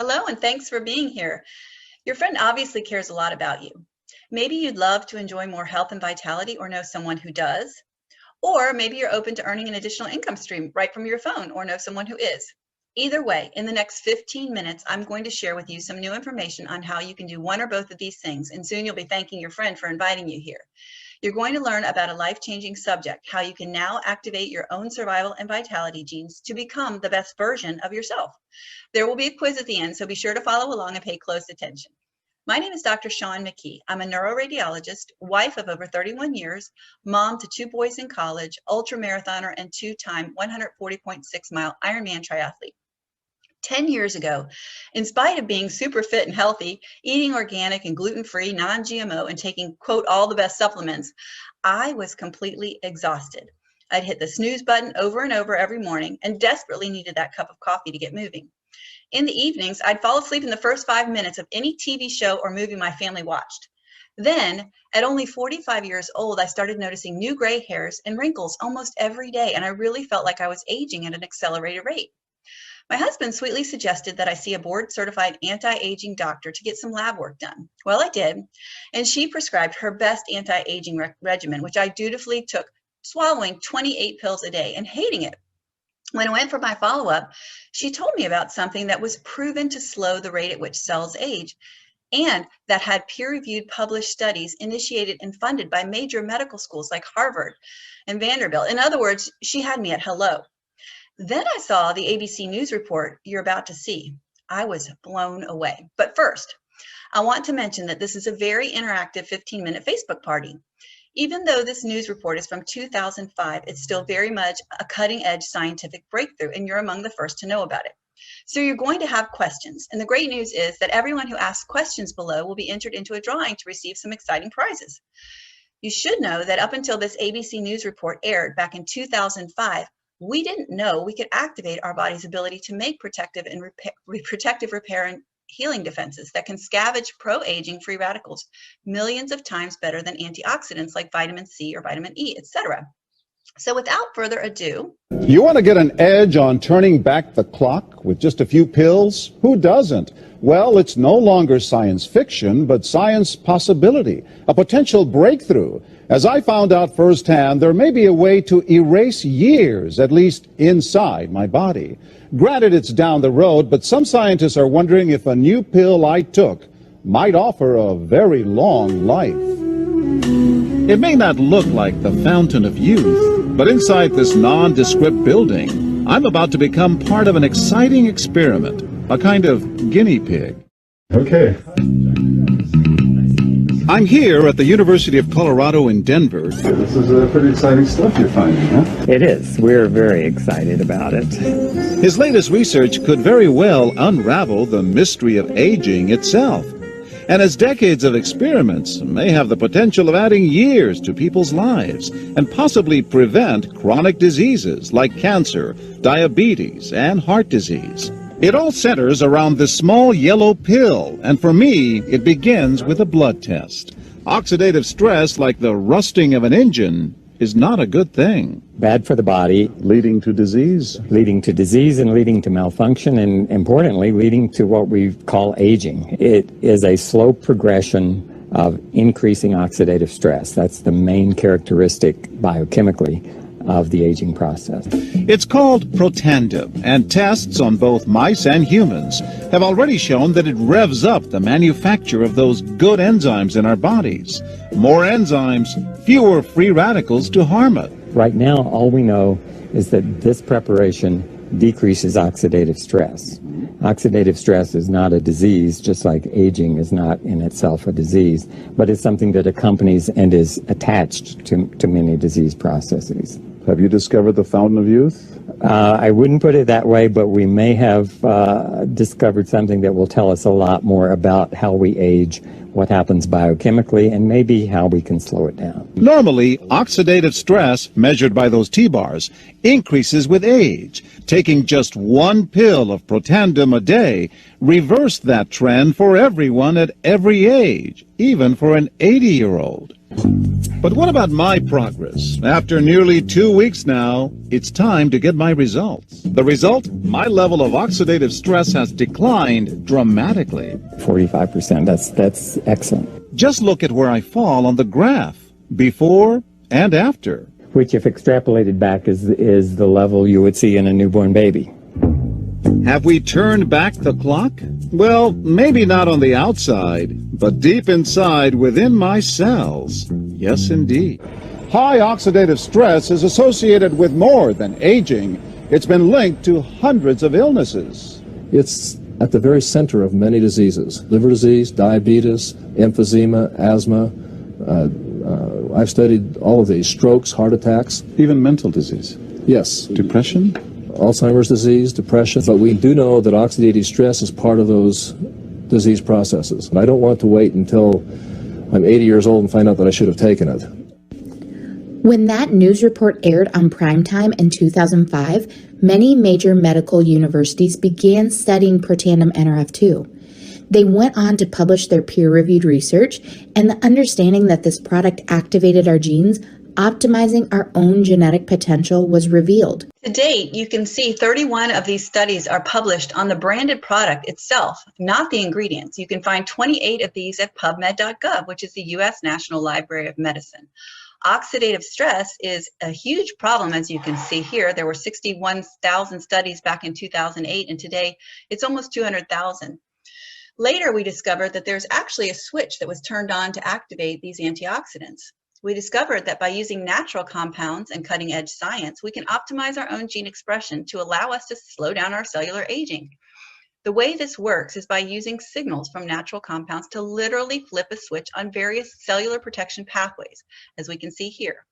Hello, and thanks for being here. Your friend obviously cares a lot about you. Maybe you'd love to enjoy more health and vitality or know someone who does. Or maybe you're open to earning an additional income stream right from your phone or know someone who is. Either way, in the next 15 minutes, I'm going to share with you some new information on how you can do one or both of these things, and soon you'll be thanking your friend for inviting you here. You're going to learn about a life-changing subject, how you can now activate your own survival and vitality genes to become the best version of yourself. There will be a quiz at the end, so be sure to follow along and pay close attention. My name is Dr. Shawn McKee. I'm a neuroradiologist, wife of over 31 years, mom to 2 boys in college, ultra-marathoner, and 2-time 140.6-mile Ironman triathlete. 10 years ago, in spite of being super fit and healthy, eating organic and gluten-free, non-GMO, and taking, quote, all the best supplements, I was completely exhausted. I'd hit the snooze button over and over every morning and desperately needed that cup of coffee to get moving. In the evenings, I'd fall asleep in the first 5 minutes of any TV show or movie my family watched. Then, at only 45 years old, I started noticing new gray hairs and wrinkles almost every day, and I really felt like I was aging at an accelerated rate. My husband sweetly suggested that I see a board-certified anti-aging doctor to get some lab work done. Well, I did, and she prescribed her best anti-aging regimen, which I dutifully took, swallowing 28 pills a day and hating it. When I went for my follow-up, she told me about something that was proven to slow the rate at which cells age, and that had peer-reviewed published studies initiated and funded by major medical schools like Harvard and Vanderbilt. In other words, she had me at hello. Then I saw the ABC News report you're about to see. I was blown away. But first, I want to mention that this is a very interactive 15-minute Facebook party. Even though this news report is from 2005, it's still very much a cutting-edge scientific breakthrough, and you're among the first to know about it. So you're going to have questions, and the great news is that everyone who asks questions below will be entered into a drawing to receive some exciting prizes. You should know that up until this ABC News report aired back in 2005, we didn't know we could activate our body's ability to make protective repair and healing defenses that can scavenge pro-aging free radicals millions of times better than antioxidants like vitamin C or vitamin E, etc. So without further ado, you want to get an edge on turning back the clock with just a few pills? Who doesn't? Well, it's no longer science fiction, but science possibility, a potential breakthrough. As I found out firsthand, there may be a way to erase years, at least inside my body. Granted, it's down the road, but some scientists are wondering if a new pill I took might offer a very long life. It may not look like the fountain of youth, but inside this nondescript building, I'm about to become part of an exciting experiment, a kind of guinea pig. Okay. I'm here at the University of Colorado in Denver. This is pretty exciting stuff you're finding, huh? It is. We're very excited about it. His latest research could very well unravel the mystery of aging itself. And his decades of experiments may have the potential of adding years to people's lives and possibly prevent chronic diseases like cancer, diabetes, and heart disease. It all centers around this small yellow pill, and for me, it begins with a blood test. Oxidative stress, like the rusting of an engine, is not a good thing. Bad for the body. Leading to disease. Leading to disease and leading to malfunction, and importantly, leading to what we call aging. It is a slow progression of increasing oxidative stress. That's the main characteristic biochemically of the aging process. It's called Protandim, and tests on both mice and humans have already shown that it revs up the manufacture of those good enzymes in our bodies. More enzymes, fewer free radicals to harm it. Right now, all we know is that this preparation decreases oxidative stress. Oxidative stress is not a disease, just like aging is not in itself a disease, but it's something that accompanies and is attached to many disease processes. Have you discovered the fountain of youth? I wouldn't put it that way, but we may have discovered something that will tell us a lot more about how we age, what happens biochemically, and maybe how we can slow it down. Normally, oxidative stress, measured by those T-bars, increases with age. Taking just one pill of Protandim a day reversed that trend for everyone at every age, even for an 80-year-old. But what about my progress? After nearly 2 weeks now, it's time to get my results. The result? My level of oxidative stress has declined dramatically. 45%. That's excellent. Just look at where I fall on the graph, before and after. Which, if extrapolated back, is the level you would see in a newborn baby. Have we turned back the clock? Well, maybe not on the outside, but deep inside within my cells. Yes, indeed. High oxidative stress is associated with more than aging. It's been linked to hundreds of illnesses. It's at the very center of many diseases: liver disease, diabetes, emphysema, asthma. I've studied all of these: strokes, heart attacks. Even mental disease. Yes. Depression? Alzheimer's disease, depression. But we do know that oxidative stress is part of those disease processes. And I don't want to wait until I'm 80 years old and find out that I should have taken it. When that news report aired on primetime in 2005, many major medical universities began studying Protandim Nrf2. They went on to publish their peer-reviewed research, and the understanding that this product activated our genes, optimizing our own genetic potential, was revealed. To date, you can see 31 of these studies are published on the branded product itself, not the ingredients. You can find 28 of these at PubMed.gov, which is the U.S. National Library of Medicine. Oxidative stress is a huge problem, as you can see here. There were 61,000 studies back in 2008, and today it's almost 200,000. Later, we discovered that there's actually a switch that was turned on to activate these antioxidants. We discovered that by using natural compounds and cutting-edge science, we can optimize our own gene expression to allow us to slow down our cellular aging. The way this works is by using signals from natural compounds to literally flip a switch on various cellular protection pathways, as we can see here.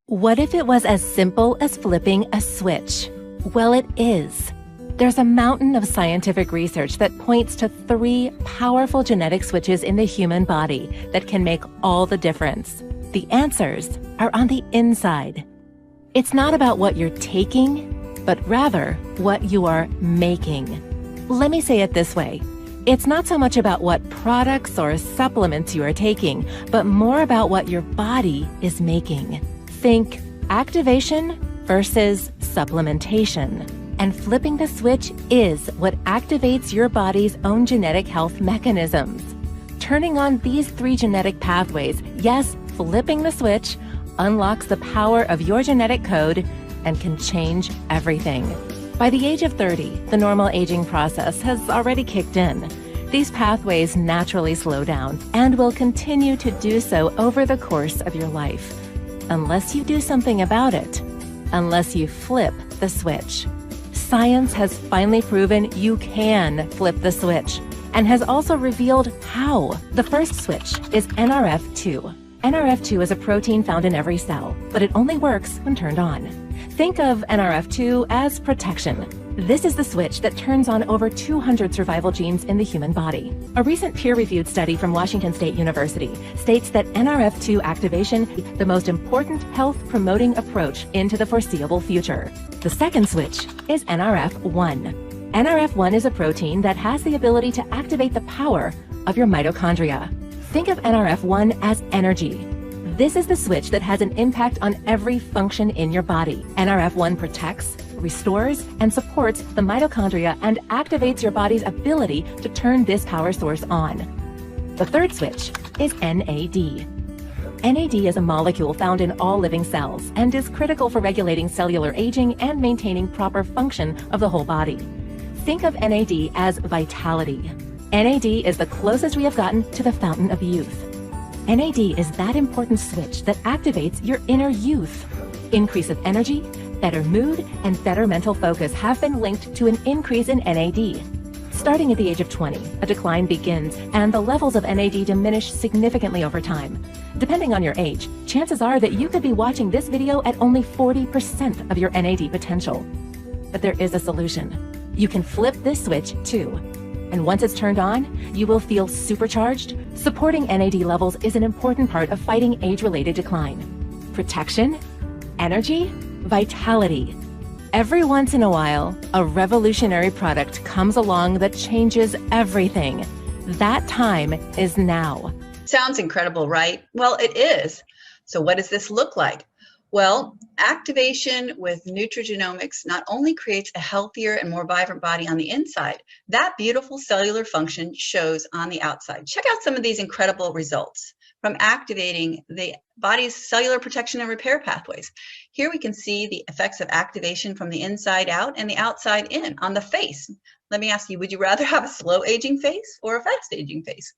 What if it was as simple as flipping a switch? Well, it is. There's a mountain of scientific research that points to 3 powerful genetic switches in the human body that can make all the difference. The answers are on the inside. It's not about what you're taking, but rather what you are making. Let me say it this way. It's not so much about what products or supplements you are taking, but more about what your body is making. Think activation versus supplementation. And flipping the switch is what activates your body's own genetic health mechanisms. Turning on these 3 genetic pathways, yes, flipping the switch, unlocks the power of your genetic code and can change everything. By the age of 30, the normal aging process has already kicked in. These pathways naturally slow down and will continue to do so over the course of your life. Unless you do something about it, unless you flip the switch. Science has finally proven you can flip the switch and has also revealed how. The first switch is NRF2. NRF2 is a protein found in every cell, but it only works when turned on. Think of NRF2 as protection. This is the switch that turns on over 200 survival genes in the human body. A recent peer-reviewed study from Washington State University states that NRF2 activation is the most important health-promoting approach into the foreseeable future. The second switch is NRF1. NRF1 is a protein that has the ability to activate the power of your mitochondria. Think of NRF1 as energy. This is the switch that has an impact on every function in your body. NRF1 protects, restores, and supports the mitochondria and activates your body's ability to turn this power source on. The third switch is NAD. NAD is a molecule found in all living cells and is critical for regulating cellular aging and maintaining proper function of the whole body. Think of NAD as vitality. NAD is the closest we have gotten to the fountain of youth. NAD is that important switch that activates your inner youth. Increase of energy, better mood, and better mental focus have been linked to an increase in NAD. Starting at the age of 20, a decline begins, and the levels of NAD diminish significantly over time. Depending on your age, chances are that you could be watching this video at only 40% of your NAD potential. But there is a solution. You can flip this switch too. And once it's turned on, you will feel supercharged. Supporting NAD levels is an important part of fighting age-related decline. Protection, energy, vitality. Every once in a while, a revolutionary product comes along that changes everything. That time is now. Sounds incredible, right? Well, it is. So what does this look like? Well, activation with nutrigenomics not only creates a healthier and more vibrant body on the inside, that beautiful cellular function shows on the outside. Check out some of these incredible results from activating the body's cellular protection and repair pathways. Here we can see the effects of activation from the inside out and the outside in on the face. Let me ask you, would you rather have a slow aging face or a fast aging face?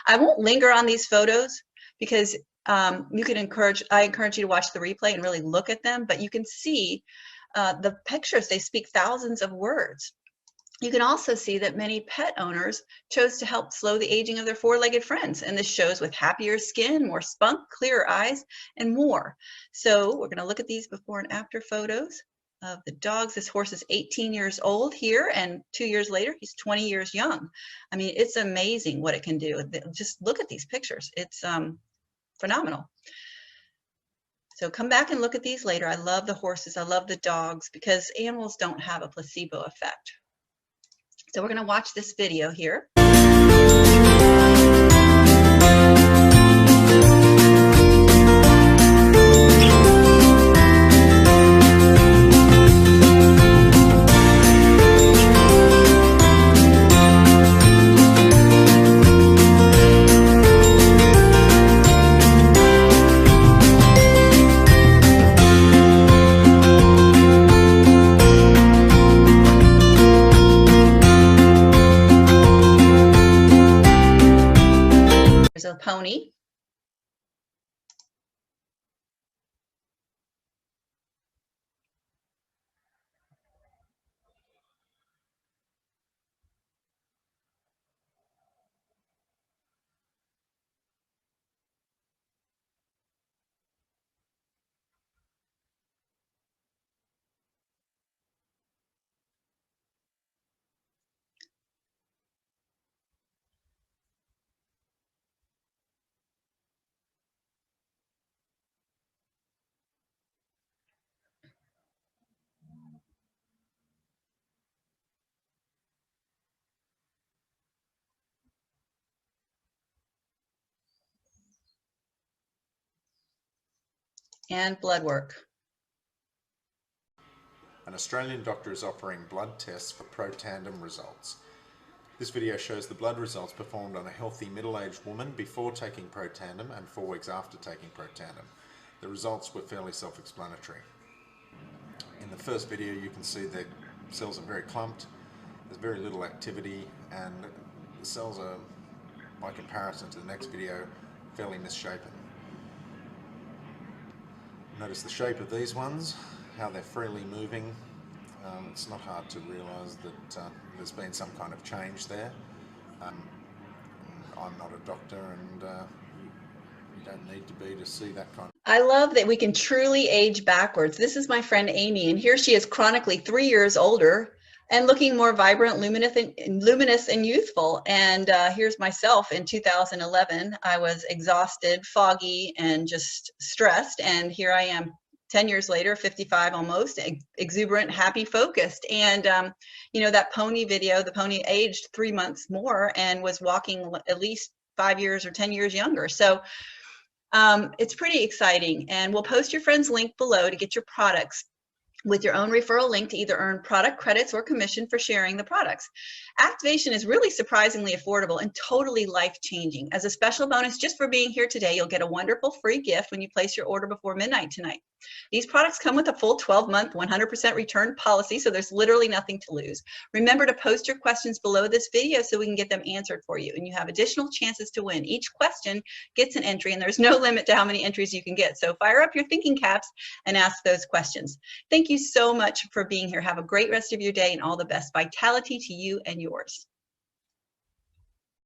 I won't linger on these photos because I encourage you to watch the replay and really look at them, but you can see the pictures, they speak thousands of words. You can also see that many pet owners chose to help slow the aging of their four-legged friends, and this shows with happier skin, more spunk, clearer eyes, and more. So we're going to look at these before and after photos of the dogs. This horse is 18 years old here, and 2 years later, he's 20 years young. I mean, it's amazing what it can do. Just look at these pictures. It's phenomenal. So come back and look at these later. I love the horses. I love the dogs because animals don't have a placebo effect. So we're going to watch this video here. There's a pony. And blood work. An Australian doctor is offering blood tests for Protandim results. This video shows the blood results performed on a healthy middle-aged woman before taking Protandim and 4 weeks after taking Protandim. The results were fairly self-explanatory. In the first video you can see the cells are very clumped, there's very little activity, and the cells are, by comparison to the next video, fairly misshapen. Notice the shape of these ones, how they're freely moving. It's not hard to realise that there's been some kind of change there. I'm not a doctor, and you don't need to be to see that kind of... I love that we can truly age backwards. This is my friend Amy, and here she is chronically 3 years older and looking more vibrant, luminous and youthful. And here's myself in 2011. I was exhausted, foggy, and just stressed. And here I am 10 years later, 55 almost, exuberant, happy, focused. And, you know, that pony video, the pony aged 3 months more and was walking at least 5 years or 10 years younger. So it's pretty exciting. And we'll post your friend's link below to get your products with your own referral link to either earn product credits or commission for sharing the products. Activation is really surprisingly affordable and totally life-changing. As a special bonus, just for being here today, you'll get a wonderful free gift when you place your order before midnight tonight. These products come with a full 12-month, 100% return policy, so there's literally nothing to lose. Remember to post your questions below this video so we can get them answered for you, and you have additional chances to win. Each question gets an entry, and there's no limit to how many entries you can get. So fire up your thinking caps and ask those questions. Thank you so much for being here. Have a great rest of your day and all the best. Vitality to you and yours.